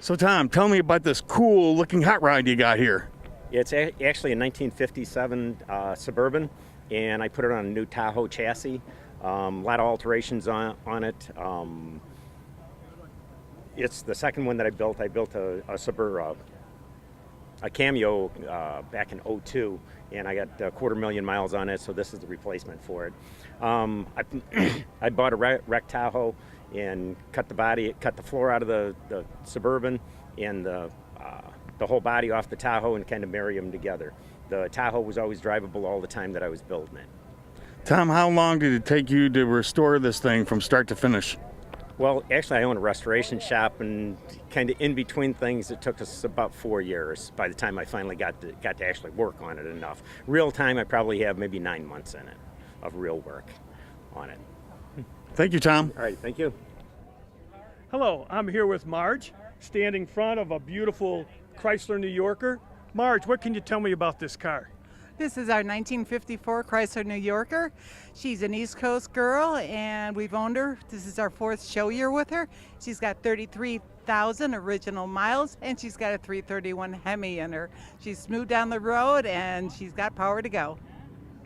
So Tom, tell me about this cool looking hot rod you got here. It's actually a 1957 Suburban, and I put it on a new Tahoe chassis. A lot of alterations on it. It's the second one that I built. I built a Suburban, a Cameo back in '02, and I got 250,000 miles on it, so this is the replacement for it. I bought a wrecked Tahoe and cut the floor out of the Suburban and the whole body off the Tahoe and kind of marry them together. The Tahoe was always drivable all the time that I was building it. Tom, how long did it take you to restore this thing from start to finish? Well, actually, I own a restoration shop, and kind of in between things, it took us about 4 years by the time I finally got to actually work on it enough. Real time, I probably have maybe 9 months in it of real work on it. Thank you, Tom. All right, thank you. Hello, I'm here with Marge, standing in front of a beautiful Chrysler New Yorker. Marge, what can you tell me about this car? This is our 1954 Chrysler New Yorker. She's an East Coast girl, and we've owned her. This is our 4th show year with her. She's got 33,000 original miles, and she's got a 331 Hemi in her. She's smooth down the road, and she's got power to go.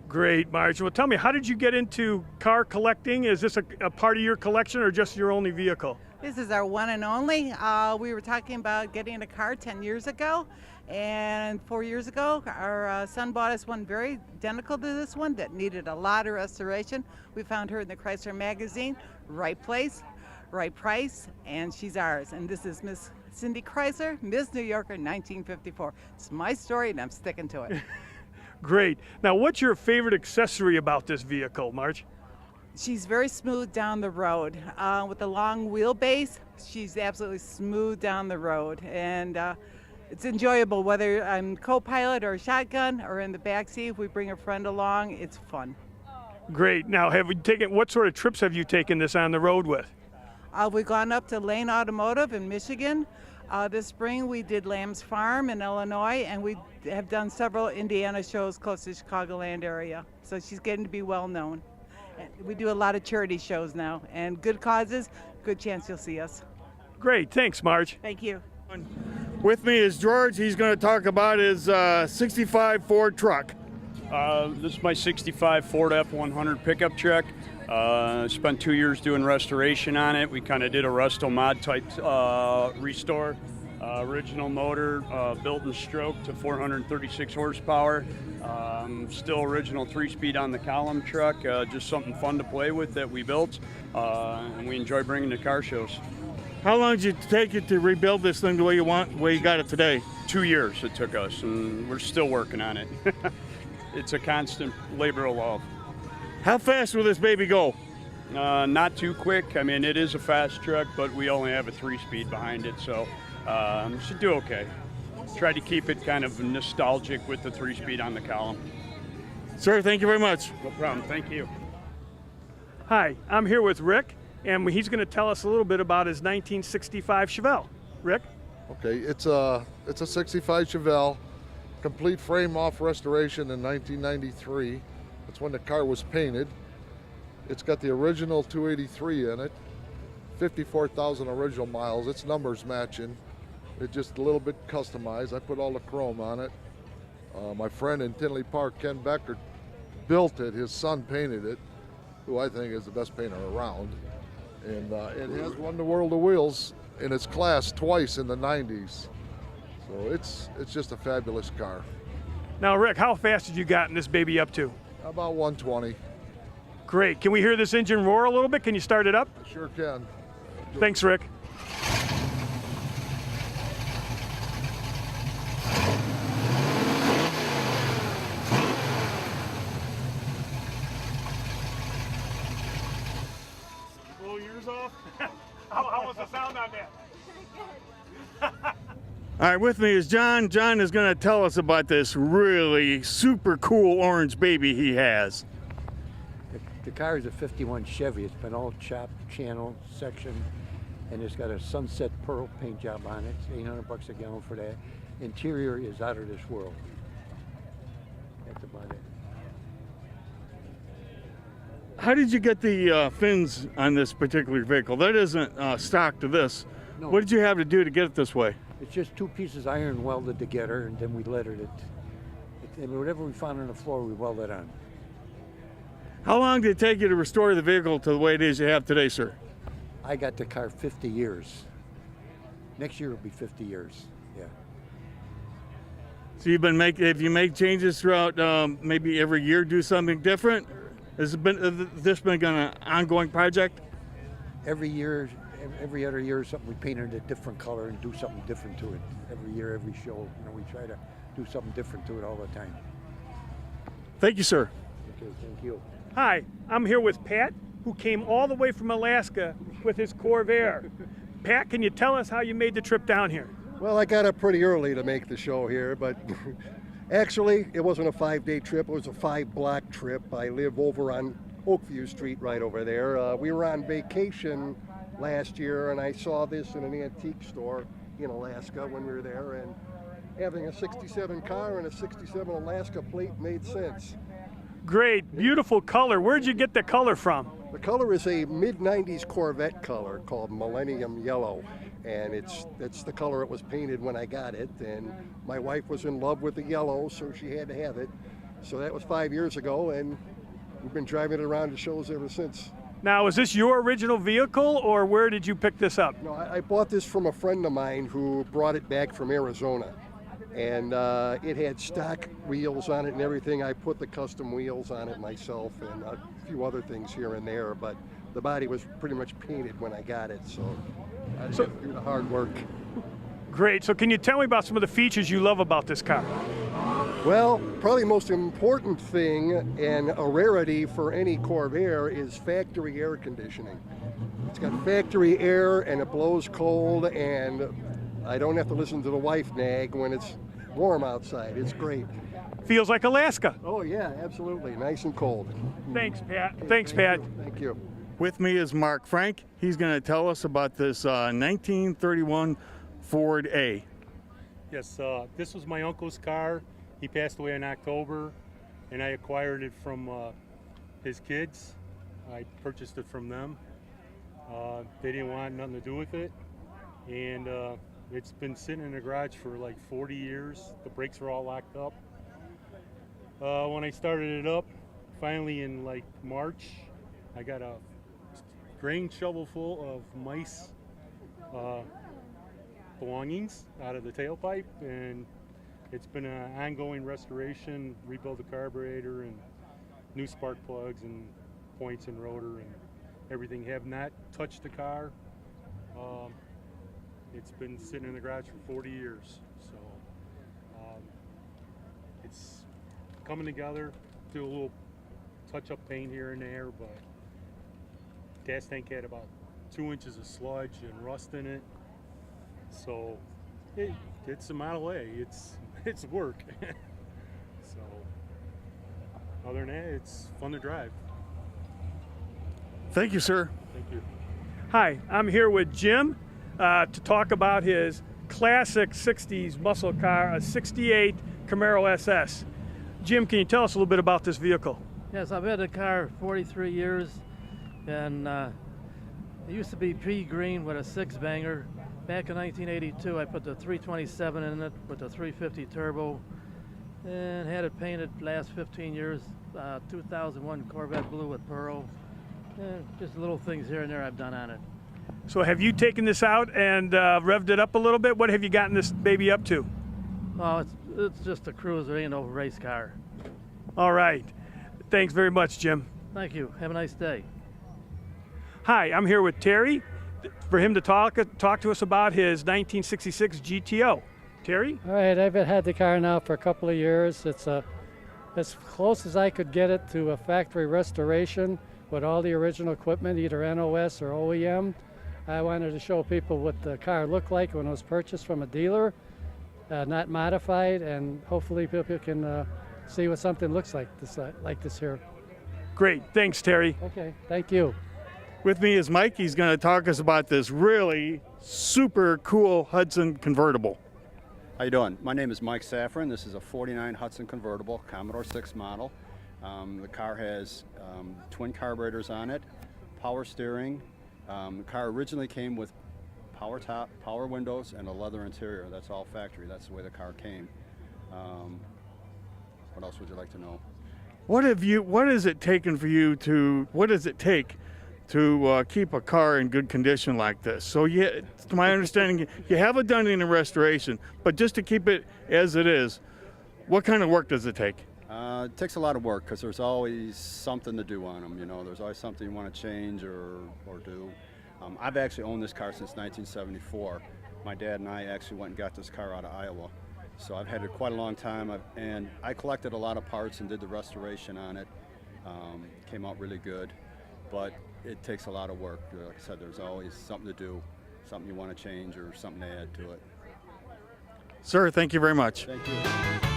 Great, Marge. Well, tell me, how did you get into car collecting? Is this a part of your collection or just your only vehicle? This is our one and only. We were talking about getting a car 10 years ago, and 4 years ago, our son bought us one very identical to this one that needed a lot of restoration. We found her in the Chrysler magazine, right place, right price, and she's ours. And this is Miss Cindy Chrysler, Miss New Yorker, 1954. It's my story, and I'm sticking to it. Great. Now, what's your favorite accessory about this vehicle, Marge? She's very smooth down the road. With a long wheelbase, she's absolutely smooth down the road. And it's enjoyable, whether I'm co-pilot or shotgun or in the backseat. If we bring a friend along, it's fun. Great. Now, what sort of trips have you taken this on the road with? We've gone up to Lane Automotive in Michigan. This spring we did Lamb's Farm in Illinois, and we have done several Indiana shows close to the Chicagoland area. So she's getting to be well known. We do a lot of charity shows now, and good causes, good chance you'll see us. Great. Thanks, Marge. Thank you. With me is George. He's going to talk about his 65 Ford truck. This is my 65 Ford F100 pickup truck. Spent 2 years doing restoration on it. We kind of did a resto mod type restore. Original motor, built and stroked to 436 horsepower. Still original 3-speed on the column truck. Just something fun to play with that we built, and we enjoy bringing to car shows. How long did it take you to rebuild this thing the way you got it today? 2 years it took us, and we're still working on it. It's a constant labor of love. How fast will this baby go? Not too quick. I mean, it is a fast truck, but we only have a 3-speed behind it, so should do okay. Try to keep it kind of nostalgic with the 3-speed on the column. Sir, thank you very much. No problem. Thank you. Hi, I'm here with Rick, and he's going to tell us a little bit about his 1965 Chevelle. Rick? Okay, it's a 65 Chevelle, complete frame off restoration in 1993. That's when the car was painted. It's got the original 283 in it, 54,000 original miles. Its numbers matching. It's just a little bit customized. I put all the chrome on it. My friend in Tinley Park, Ken Becker, built it. His son painted it, who I think is the best painter around. And it has won the World of Wheels in its class twice in the 90s. So it's just a fabulous car. Now, Rick, how fast did you gotten this baby up to? About 120. Great. Can we hear this engine roar a little bit? Can you start it up? I sure can. Thanks, Rick. Blow yours off? How was the sound on that? All right, with me is John. John is going to tell us about this really super cool orange baby he has. The car is a 51 Chevy. It's been all chopped, channel, section, and it's got a sunset pearl paint job on it. It's $800 a gallon for that. Interior is out of this world. That's about it. How did you get the fins on this particular vehicle? That isn't stock to this. No. What did you have to do to get it this way? It's just two pieces iron welded together, and then we lettered it. And whatever we found on the floor, we welded on. How long did it take you to restore the vehicle to the way it is you have today, sir? I got the car 50 years. Next year will be 50 years. Yeah. So have you made changes throughout maybe every year, do something different? Has this been an ongoing project? Every year, every other year, something we painted a different color and do something different to it. Every year, every show, we try to do something different to it all the time. Thank you, sir. Okay, thank you. Hi, I'm here with Pat, who came all the way from Alaska with his Corvair. Pat, can you tell us how you made the trip down here? Well, I got up pretty early to make the show here, but actually it wasn't a 5-day trip, it was a 5-block trip. I live over on Oakview Street right over there. We were on vacation last year and I saw this in an antique store in Alaska when we were there, and having a 67 car and a 67 Alaska plate made sense. Great, beautiful color. Where'd you get the color from? The color is a mid-90s Corvette color called Millennium Yellow, and it's the color it was painted when I got it, and my wife was in love with the yellow, so she had to have it. So that was 5 years ago, and we've been driving it around to shows ever since. Now, is this your original vehicle, or where did you pick this up? No, I bought this from a friend of mine who brought it back from Arizona, and it had stock wheels on it and everything. I put the custom wheels on it myself and a few other things here and there, but the body was pretty much painted when I got it, so I didn't have to do the hard work. Great, so can you tell me about some of the features you love about this car? Well, probably the most important thing and a rarity for any Corvair is factory air conditioning. It's got factory air and it blows cold, and I don't have to listen to the wife nag when it's warm outside. It's great. Feels like Alaska. Oh yeah, absolutely. Nice and cold. Thanks, Pat. Thanks, Pat. Thank you. With me is Mark Frank. He's going to tell us about this 1931 Ford A. Yes, this was my uncle's car. He passed away in October, and I acquired it from his kids. I purchased it from them. They didn't want nothing to do with it, and it's been sitting in the garage for like 40 years. The brakes were all locked up. When I started it up, finally in like March, I got a grain shovel full of mice belongings out of the tailpipe, and it's been an ongoing restoration, rebuild the carburetor and new spark plugs and points and rotor and everything. Have not touched the car. It's been sitting in the garage for 40 years, so it's coming together. Do a little touch-up paint here and there, but gas tank had about 2 inches of sludge and rust in it, so it's a Model A. It's work. So other than that, it's fun to drive. Thank you, sir. Thank you. Hi, I'm here with Jim to talk about his classic 60s muscle car, a 68 Camaro SS. Jim, can you tell us a little bit about this vehicle? Yes, I've had the car 43 years, and it used to be pea green with a 6-banger. Back in 1982, I put the 327 in it with the 350 turbo, and had it painted last 15 years. 2001 Corvette blue with pearl. Just little things here and there I've done on it. So have you taken this out and revved it up a little bit? What have you gotten this baby up to? Oh, it's just a cruiser, ain't no race car. All right. Thanks very much, Jim. Thank you. Have a nice day. Hi, I'm here with Terry for him to talk to us about his 1966 GTO. Terry? All right, I've had the car now for a couple of years. It's as close as I could get it to a factory restoration with all the original equipment, either NOS or OEM. I wanted to show people what the car looked like when it was purchased from a dealer, not modified, and hopefully people can see what something looks like this here. Great, thanks, Terry. Okay, thank you. With me is Mike. He's going to talk us about this really super cool Hudson convertible. How you doing? My name is Mike Safran. This is a 49 Hudson convertible, Commodore 6 model. The car has twin carburetors on it, power steering. The car originally came with power top, power windows, and a leather interior. That's all factory. That's the way the car came. What else would you like to know? What does it take to keep a car in good condition like this? So to my understanding, you haven't done any restoration, but just to keep it as it is, what kind of work does it take? It takes a lot of work because there's always something to do on them. You know, there's always something you want to change or do. I've actually owned this car since 1974. My dad and I actually went and got this car out of Iowa. So I've had it quite a long time, and I collected a lot of parts and did the restoration on it. Came out really good, but it takes a lot of work. Like I said, there's always something to do, something you want to change or something to add to it. Sir, thank you very much. Thank you.